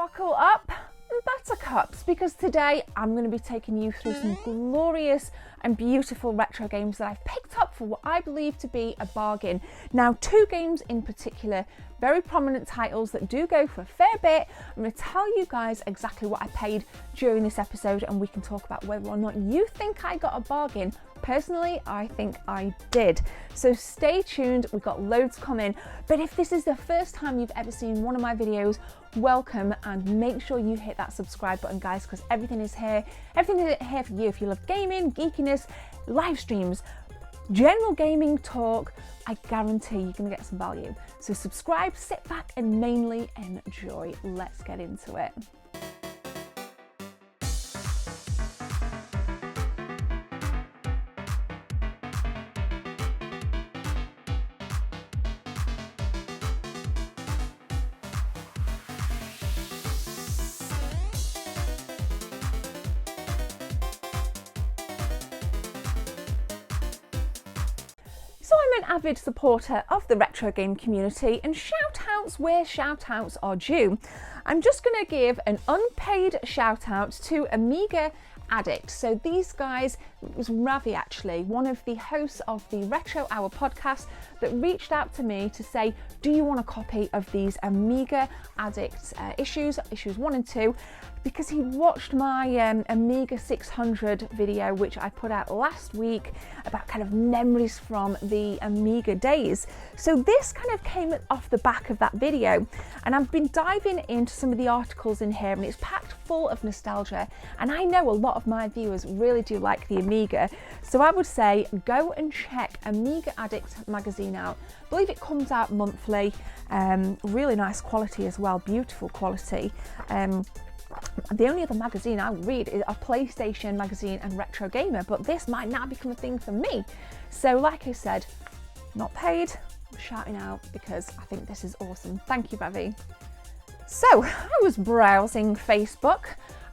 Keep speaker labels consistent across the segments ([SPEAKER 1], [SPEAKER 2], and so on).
[SPEAKER 1] buckle up, buttercups, because today I'm going to be taking you through some glorious and beautiful retro games that I've picked up for what I believe to be a bargain. Now, two games in particular, very prominent titles that do go for a fair bit. I'm going to tell you guys exactly what I paid during this episode, and we can talk about whether or not you think I got a bargain. Personally, I think I did. So stay tuned, we've got loads coming. But if this is the first time you've ever seen one of my videos, welcome, and make sure you hit that subscribe button, guys, because everything is here. Everything is here for you. If you love gaming, geekiness, live streams, general gaming talk, I guarantee you're going to get some value. So subscribe, sit back, and mainly enjoy. Let's get into it. So I'm an avid supporter of the retro game community, and shout-outs where shout-outs are due. I'm just going to give an unpaid shout-out to Amiga Addict. So these guys, it was Ravi actually, one of the hosts of the Retro Hour podcast, that reached out to me to say, do you want a copy of these Amiga Addict issues 1 and 2? Because he watched my Amiga 600 video, which I put out last week, about kind of memories from the Amiga days. So this kind of came off the back of that video, and I've been diving into some of the articles in here, and it's packed full of nostalgia. And I know a lot of my viewers really do like the Amiga. So I would say go and check Amiga Addict magazine out. I believe it comes out monthly, really nice quality as well, beautiful quality. The only other magazine I read is a PlayStation magazine and Retro Gamer, but this might now become a thing for me. So like I said, not paid, I'm shouting out because I think this is awesome. Thank you, Ravi. So I was browsing Facebook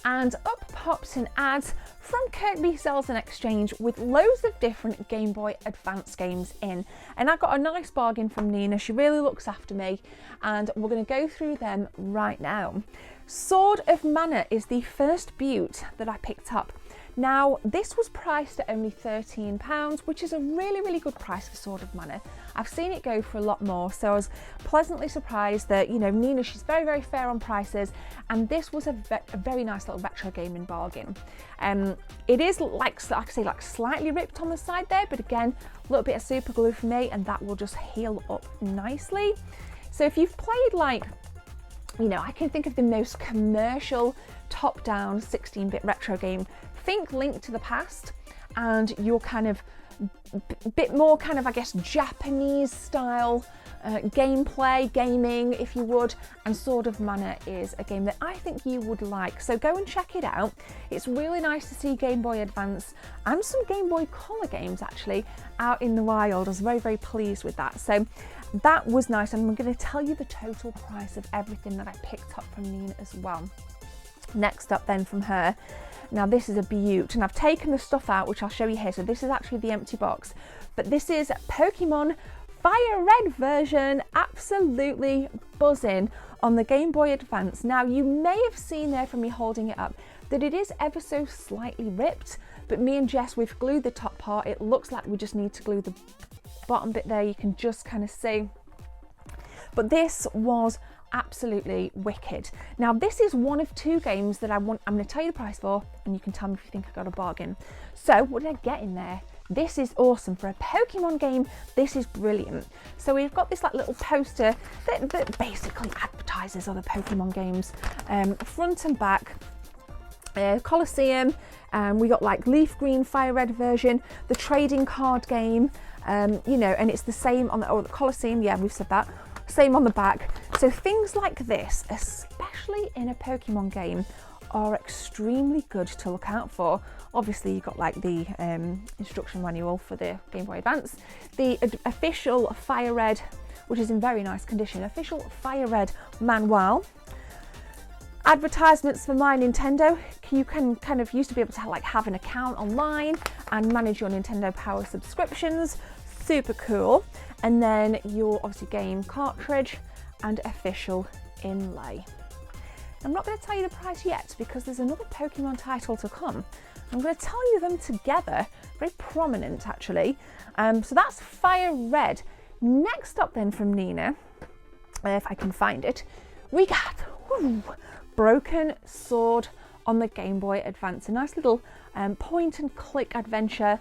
[SPEAKER 1] and up pops an ad from Kirkby Sales and Exchange with loads of different Game Boy Advance games in. And I got a nice bargain from Nina. She really looks after me, and we're going to go through them right now. Sword of Mana is the first beaut that I picked up. Now, this was priced at only £13, which is a really, really good price for Sword of Mana. I've seen it go for a lot more, so I was pleasantly surprised that, you know, Nina, she's very, very fair on prices, and this was a very nice little retro gaming bargain. It is, like I say, like slightly ripped on the side there, but again, a little bit of super glue for me, and that will just heal up nicely. So if you've played, like, you know, I can think of the most commercial top-down 16-bit retro game. Think Link to the Past, and your kind of bit more kind of, I guess, Japanese style gameplay, gaming, if you would, and Sword of Mana is a game that I think you would like. So go and check it out. It's really nice to see Game Boy Advance and some Game Boy Color games actually out in the wild. I was very, very pleased with that. So that was nice, and I'm going to tell you the total price of everything that I picked up from Nina as well. Next up then from her, now this is a beaut, and I've taken the stuff out, which I'll show you here. So this is actually the empty box, but this is Pokemon Fire Red version, absolutely buzzing on the Game Boy Advance. Now you may have seen there from me holding it up that it is ever so slightly ripped, but me and Jess, we've glued the top part. It looks like we just need to glue the bottom bit there. You can just kind of see, but this was absolutely wicked. Now this is one of two games that I'm going to tell you the price for, and you can tell me if you think I got a bargain. So what did I get in there? This is awesome for a Pokemon game. This is brilliant. So we've got this like little poster that basically advertises other Pokemon games, front and back. Colosseum, we got like Leaf Green Fire Red version, the trading card game, you know, and it's the same on the Colosseum, yeah, we've said that, same on the back. So things like this, especially in a Pokemon game, are extremely good to look out for. Obviously you've got like the instruction manual for the Game Boy Advance, the official Fire Red, which is in very nice condition, official Fire Red manual. Advertisements for My Nintendo. You can kind of used to be able to like have an account online and manage your Nintendo Power subscriptions. Super cool. And then your obviously game cartridge and official inlay. I'm not going to tell you the price yet because there's another Pokemon title to come. I'm going to tell you them together, very prominent actually. So that's Fire Red. Next up then from Nina, if I can find it, we got Broken Sword on the Game Boy Advance. A nice little point and click adventure,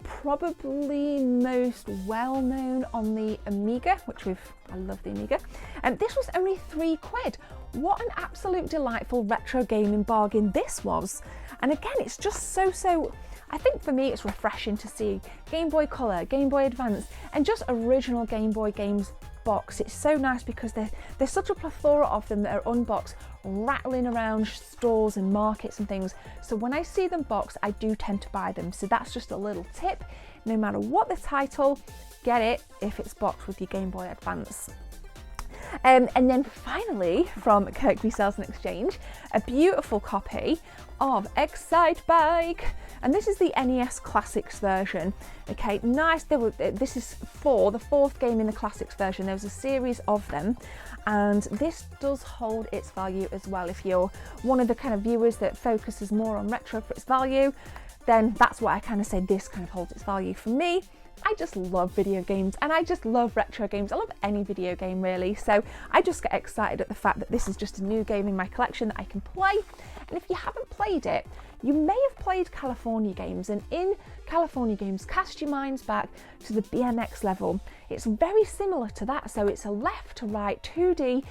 [SPEAKER 1] probably most well known on the Amiga, which I love the Amiga. And this was only £3. What an absolute delightful retro gaming bargain this was. And again, it's just so, I think for me it's refreshing to see Game Boy Color, Game Boy Advance, and just original Game Boy games box. It's so nice because there's such a plethora of them that are unboxed, rattling around stores and markets and things. So when I see them boxed, I do tend to buy them. So that's just a little tip. No matter what the title, get it if it's boxed with your Game Boy Advance. And then finally from Kirkby Sales and Exchange, a beautiful copy of Excite Bike, and this is the NES Classics version. Okay, nice. This is the fourth game in the Classics version. There was a series of them, and this does hold its value as well. If you're one of the kind of viewers that focuses more on retro for its value, then that's what I kind of say this kind of holds its value. For me, I just love video games and I just love retro games. I love any video game really. So I just get excited at the fact that this is just a new game in my collection that I can play. And if you haven't played it, you may have played California Games, and in California Games, cast your minds back to the BMX level. It's very similar to that. So it's a left to right 2D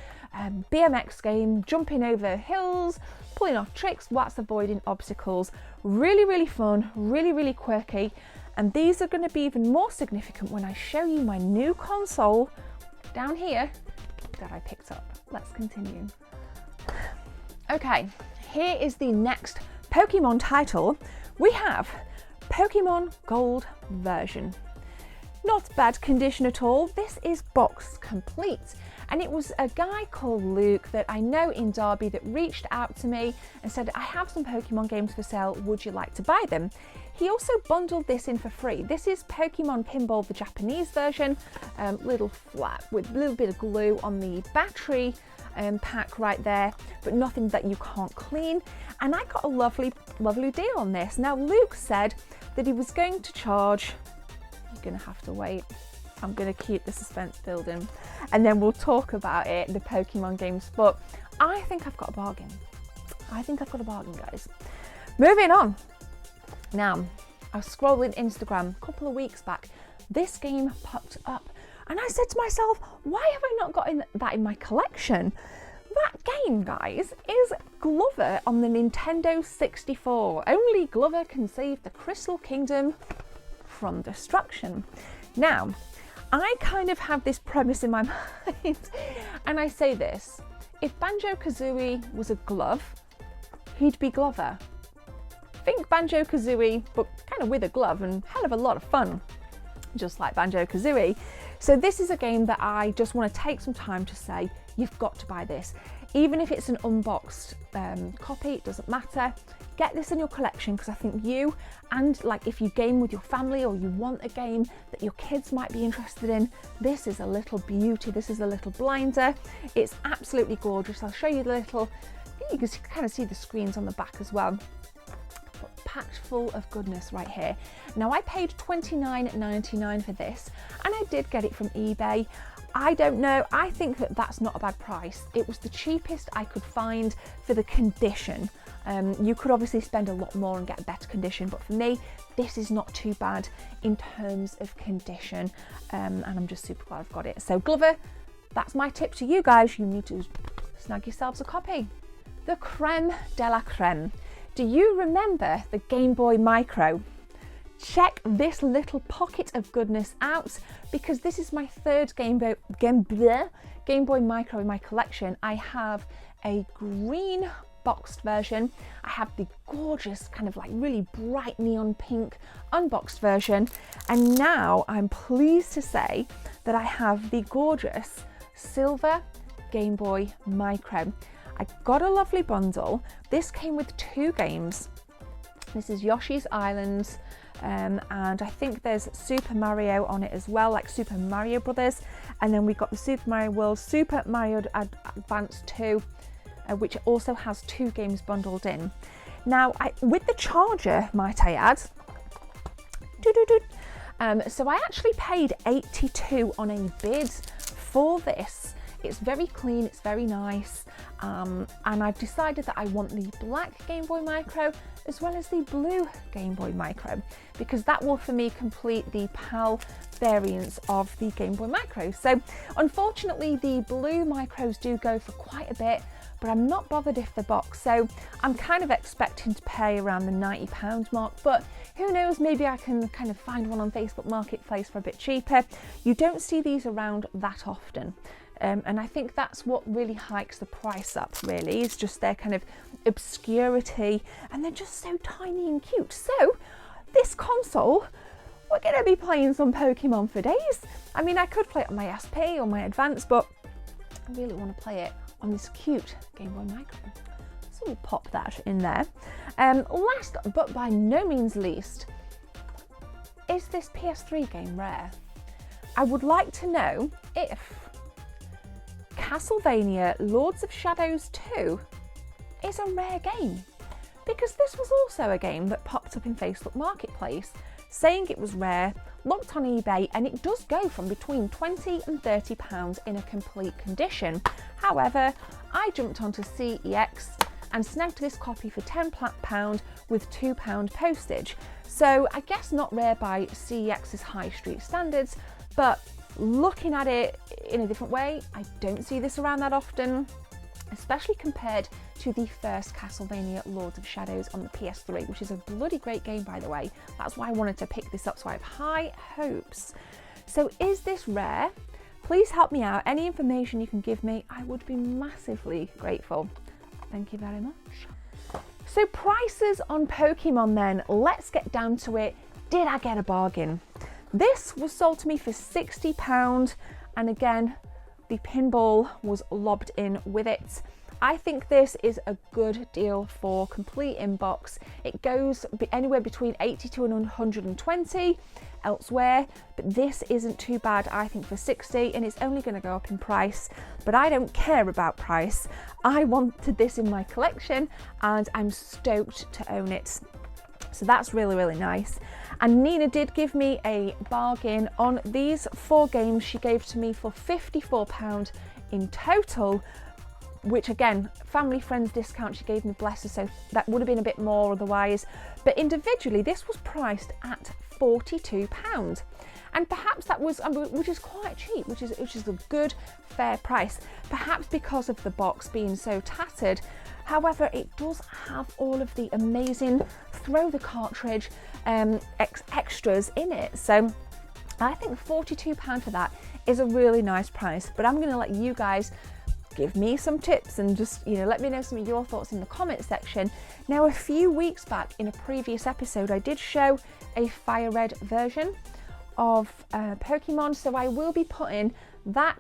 [SPEAKER 1] BMX game, jumping over hills, pulling off tricks whilst avoiding obstacles. Really, really fun, really, really quirky. And these are going to be even more significant when I show you my new console down here that I picked up. Let's continue. Okay, here is the next Pokemon title. We have Pokemon Gold version. Not bad condition at all. This is box complete. And it was a guy called Luke that I know in Derby that reached out to me and said, I have some Pokemon games for sale, would you like to buy them? He also bundled this in for free. This is Pokemon Pinball, the Japanese version, little flat with a little bit of glue on the battery pack right there, but nothing that you can't clean. And I got a lovely, lovely deal on this. Now, Luke said that he was going to charge, you're gonna have to wait. I'm going to keep the suspense building and then we'll talk about it, the Pokemon games. But I think I've got a bargain. I think I've got a bargain, guys. Moving on. Now, I was scrolling Instagram a couple of weeks back. This game popped up and I said to myself, why have I not got that in my collection? That game, guys, is Glover on the Nintendo 64. Only Glover can save the Crystal Kingdom from destruction. Now, I kind of have this premise in my mind, and I say this, if Banjo-Kazooie was a glove, he'd be Glover. Think Banjo-Kazooie, but kind of with a glove, and hell of a lot of fun, just like Banjo-Kazooie. So this is a game that I just want to take some time to say, you've got to buy this. Even if it's an unboxed copy, it doesn't matter. Get this in your collection because I think you, and like if you game with your family or you want a game that your kids might be interested in, this is a little beauty. This is a little blinder. It's absolutely gorgeous. I'll show you the little, you can kind of see the screens on the back as well. But packed full of goodness right here. Now I paid $29.99 for this and I did get it from eBay. I don't know, I think that that's not a bad price. It was the cheapest I could find for the condition. You could obviously spend a lot more and get a better condition, but for me, this is not too bad in terms of condition, and I'm just super glad I've got it. So Glover, that's my tip to you guys. You need to snag yourselves a copy. The creme de la creme. Do you remember the Game Boy Micro? Check this little pocket of goodness out because this is my third Game Boy Micro in my collection. I have a green boxed version. I have the gorgeous kind of like really bright neon pink unboxed version. And now I'm pleased to say that I have the gorgeous silver Game Boy Micro. I got a lovely bundle. This came with 2 games. This is Yoshi's Island. And I think there's Super Mario on it as well, like Super Mario Brothers. And then we got the Super Mario World, Super Mario Advance 2. which also has 2 games bundled in. Now, with the charger, might I add, so I actually paid £82 on a bid for this. It's very clean, it's very nice, and I've decided that I want the black Gameboy Micro as well as the blue Gameboy Micro, because that will for me complete the PAL variants of the Gameboy Micro. So unfortunately the blue Micros do go for quite a bit, but I'm not bothered if the box, so I'm kind of expecting to pay around the £90 mark, but who knows, maybe I can kind of find one on Facebook Marketplace for a bit cheaper. You don't see these around that often. And I think that's what really hikes the price up, really, is just their kind of obscurity, and they're just so tiny and cute. So this console, we're going to be playing some Pokemon for days. I mean, I could play it on my SP or my Advance, but I really want to play it on this cute Gameboy Micro. So we'll pop that in there. Last but by no means least, is this PS3 game rare? I would like to know if Castlevania Lords of Shadows 2 is a rare game, because this was also a game that popped up in Facebook Marketplace saying it was rare, looked on eBay, and it does go from between £20 and £30 in a complete condition. However, I jumped onto CEX and snagged this copy for £10 with £2 postage. So I guess not rare by CEX's high street standards, but looking at it in a different way, I don't see this around that often, especially compared to the first Castlevania Lords of Shadows on the PS3, which is a bloody great game, by the way. That's why I wanted to pick this up, so I have high hopes. So is this rare? Please help me out. Any information you can give me, I would be massively grateful. Thank you very much. So prices on Pokemon then, let's get down to it. Did I get a bargain? This was sold to me for £60, and again, the pinball was lobbed in with it. I think this is a good deal for complete inbox. It goes anywhere between 82 and 120 elsewhere, but this isn't too bad, I think, for 60, and it's only going to go up in price, but I don't care about price. I wanted this in my collection, and I'm stoked to own it. So that's really, really nice. And Nina did give me a bargain on these 4 games. She gave to me for £54 in total, which again, family friends discount she gave me, bless her, so that would have been a bit more otherwise. But individually, this was priced at £42. And perhaps that was, which is quite cheap, which is a good, fair price. Perhaps because of the box being so tattered. However, it does have all of the amazing throw the cartridge extras in it. So I think £42 for that is a really nice price. But I'm going to let you guys give me some tips and just, let me know some of your thoughts in the comment section. Now, a few weeks back in a previous episode, I did show a fire red version of Pokemon, so I will be putting that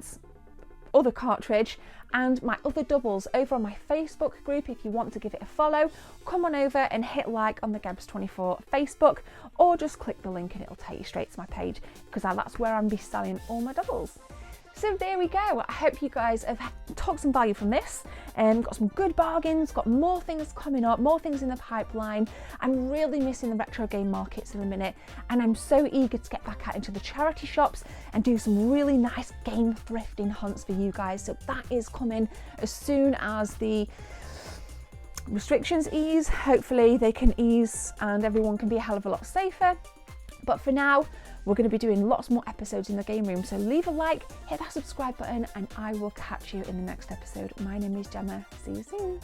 [SPEAKER 1] other cartridge and my other doubles over on my Facebook group. If you want to give it a follow, come on over and hit like on the Gabs24 Facebook, or just click the link and it'll take you straight to my page, because that's where I'm be selling all my doubles. So there we go. I hope you guys have took some value from this and got some good bargains, got more things coming up, more things in the pipeline. I'm really missing the retro game markets in a minute, and I'm so eager to get back out into the charity shops and do some really nice game thrifting hunts for you guys. So that is coming as soon as the restrictions ease. Hopefully they can ease and everyone can be a hell of a lot safer. But for now, we're going to be doing lots more episodes in the game room. So leave a like, hit that subscribe button, and I will catch you in the next episode. My name is Gemma. See you soon.